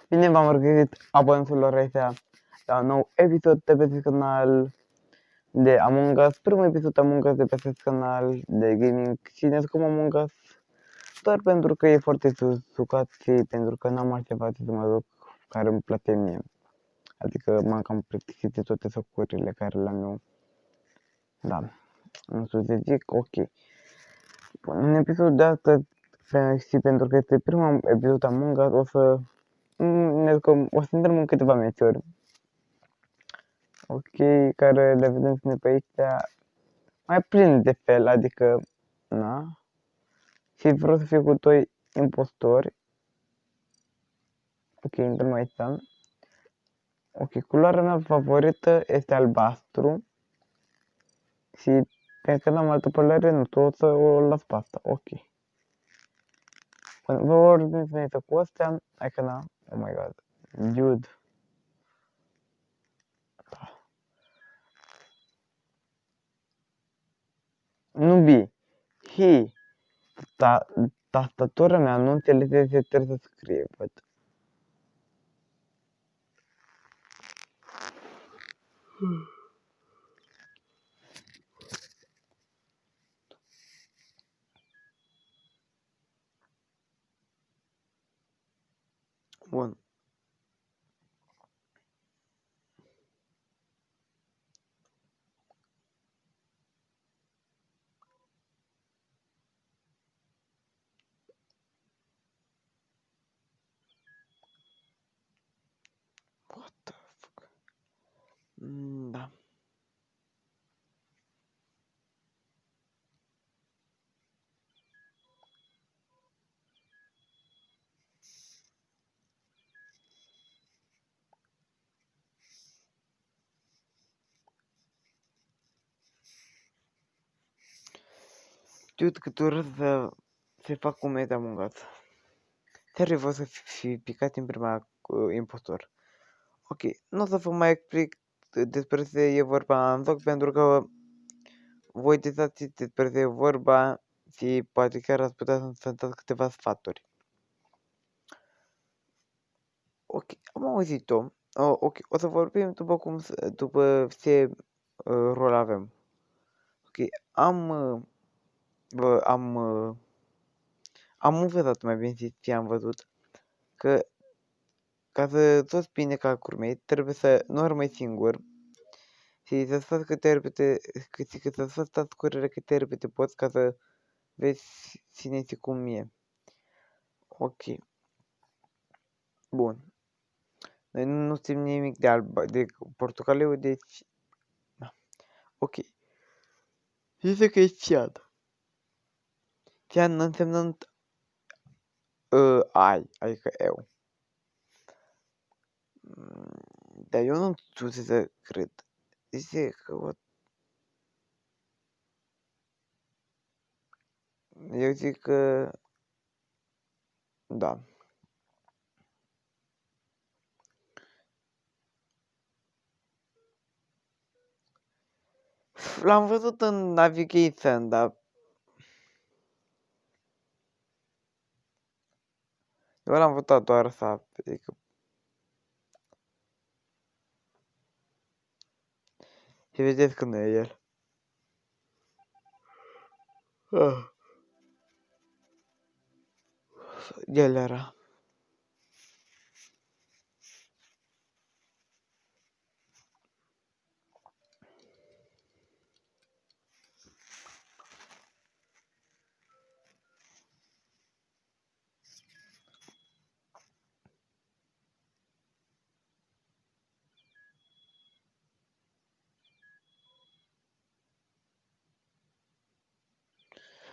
Bine v-am regăsit, abonaților ăștia, la un nou episod de pe acest canal de Among Us, primul episod Among Us de pe acest canal de gaming și ne scopăm Among Us doar pentru că e foarte sucat și pentru că n-am altceva să mă duc care îmi place mie. Adică m-am cam plictisit de toate socurile care le-am eu. Da, nu știu să zic, ok. Bun, în episodul de astăzi, și pentru că este primul episod Among Us, o să intrăm în câteva meciuri. Ok, care le vedem noi pe aici, mai plin de fel, adică, na, și vreau să fiu cu doi impostori. Ok, intrăm aici. Ok, culoarea mea favorită este albastru și pentru că n-am altă părere, nu o să o las pe asta, ok. Vă vorbim cu astea, hai că na, oh my god, dude. Nu bi, tastatura mea nu înțelege ce trebuie să scrie, văd. Bun. What the fuck? Da. Știu cât urât să se fac cu meta Among Us. Serios, vreau să fi picat în prima impostor. Ok, nu o să vă mai explic despre ce e vorba în joc, pentru că voi deja știți despre ce e vorba și poate chiar ați putea să dați câteva sfaturi. Ok, am auzit-o. Ok, o să vorbim după ce rol avem. Ok, am învățat, mai bine zis, ce am văzut, că ca să toți bine ca curmei, trebuie să nu rămâi singur și să faci câte repede, să faci task-urile câte repede poți ca să vezi cine este cum e. Ok. Bun. Noi nu știm nimic de de portocaliu, deci... Da. Ok. Zice că e Ciad. Ciad însemnând ai, adică eu. Dar eu nu știu ce să cred. Zice că eu zic că... Da. L-am văzut în Navigation, dar... Eu l-am votat doar să... Adică... Și vedeți că nu e el. El era.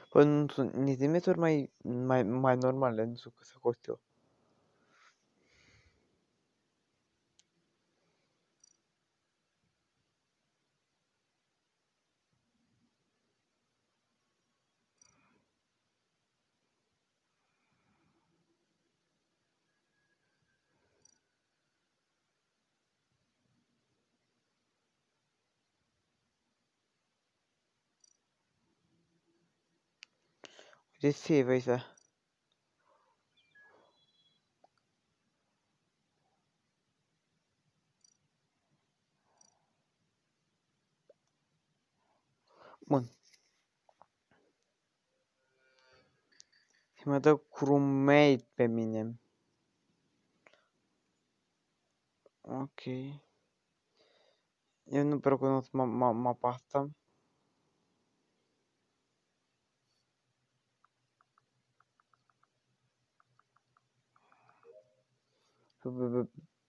Păi nu sunt niște meturi mai normale, nu știu că să cost eu. De ce vei să... Bun. Și mă dă crewmate pe mine. Ok. Eu nu prea cunosc mapa asta.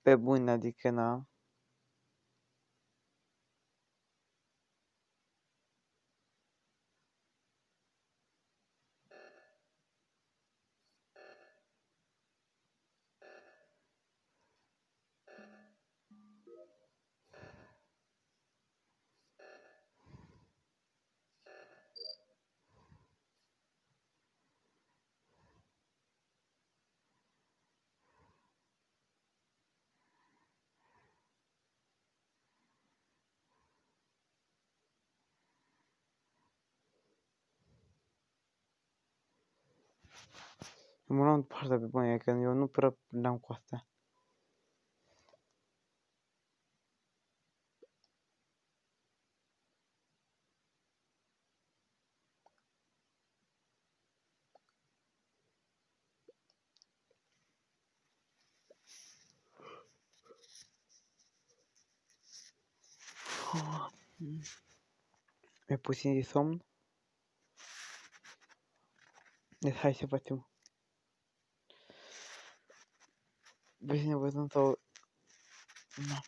Pe bune, adică na. Mă luam partea pe bune, că eu nu prea le-am cu astea. E puțin de somn. Deci hai să facem. Vrei să ne văzăm sau... Na.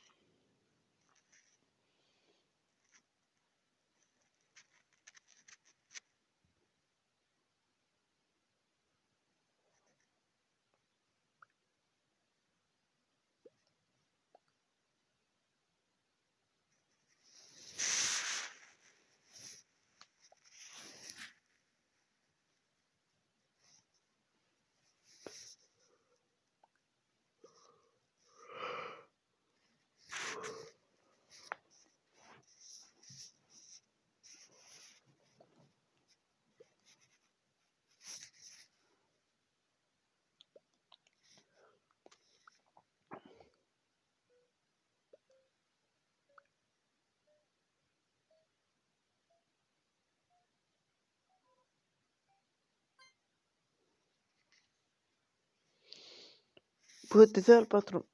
Bă, de ce al patru?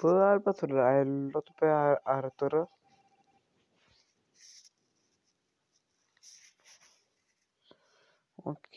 Bă, al patrulea, ai luat pe arătură? Ok.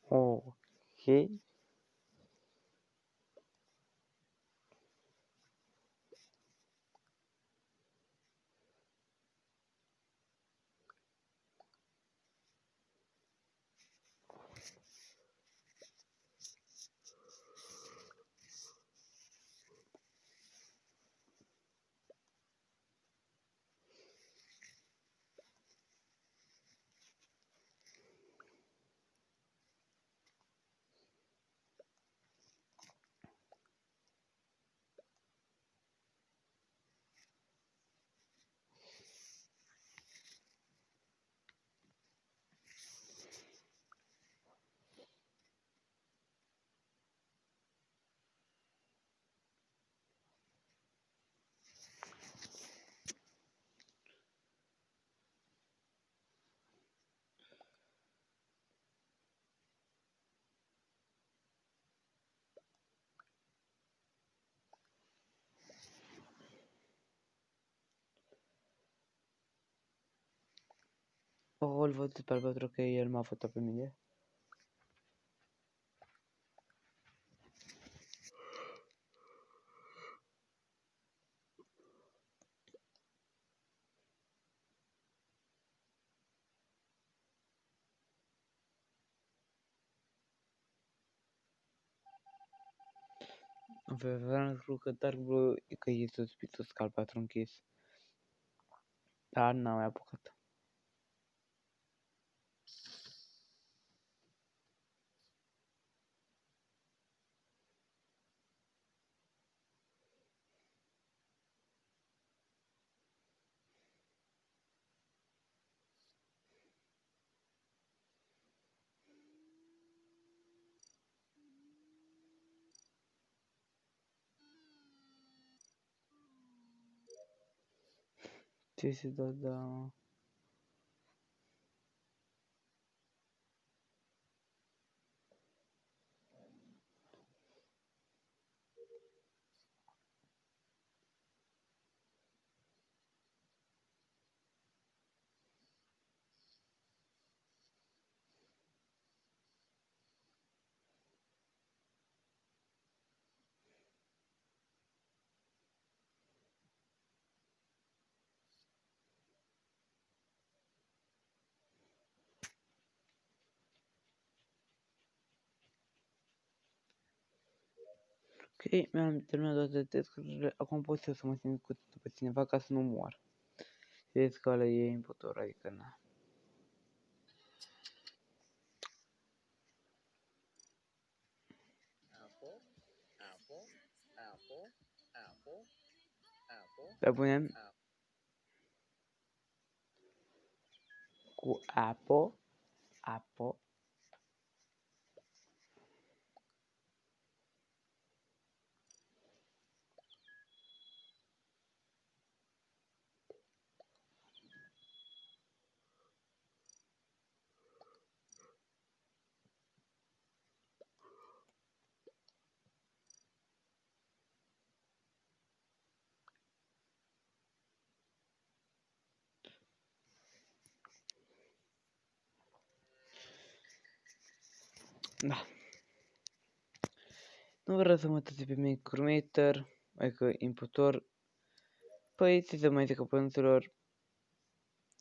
Ok. Îl văd pe al patru că el m-a votat pe mine. Vreau că Dark Blue că e suspicios că al patru închis. Dar n-am mai apucat. Ce se da. Ok, mi-am terminat toate descărcările, acum pot să mă simt cu pe cineva ca să nu moar. Știți că ăla e impotor, adică na. Dar punem cu apă. Da. Nu vreau să mă uitați pe Micrometer, adică impotor. Păi, ce să mai zic, părinților,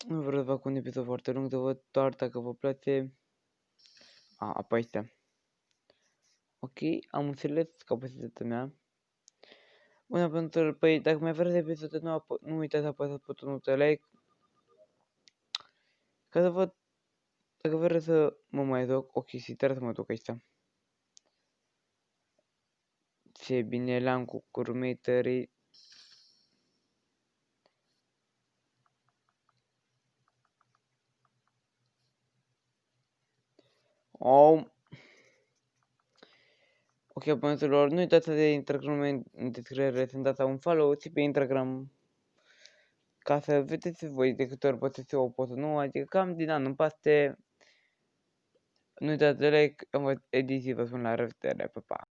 nu vreau să fac un episod foarte lung, de văd doar dacă vă place. Apoi astea. Ok, am înțeles capacitatea mea. Bună, părinților, păi, dacă mai vreți episode, nu uitați să apăsați butonul de like. Ca să văd, dacă vreți să mă mai duc, ok, și trebuie să mă duc aici. Ce bine l-am cu curmeterii. Ok, părinților, nu uitați de Instagram în descriere, să-mi dați un follow și pe Instagram. Ca să vedeți voi de câte ori poate eu o poză nouă, adică cam din an în paste. Nu uitați de like, ediții, vă spun la revedere, pa, pa.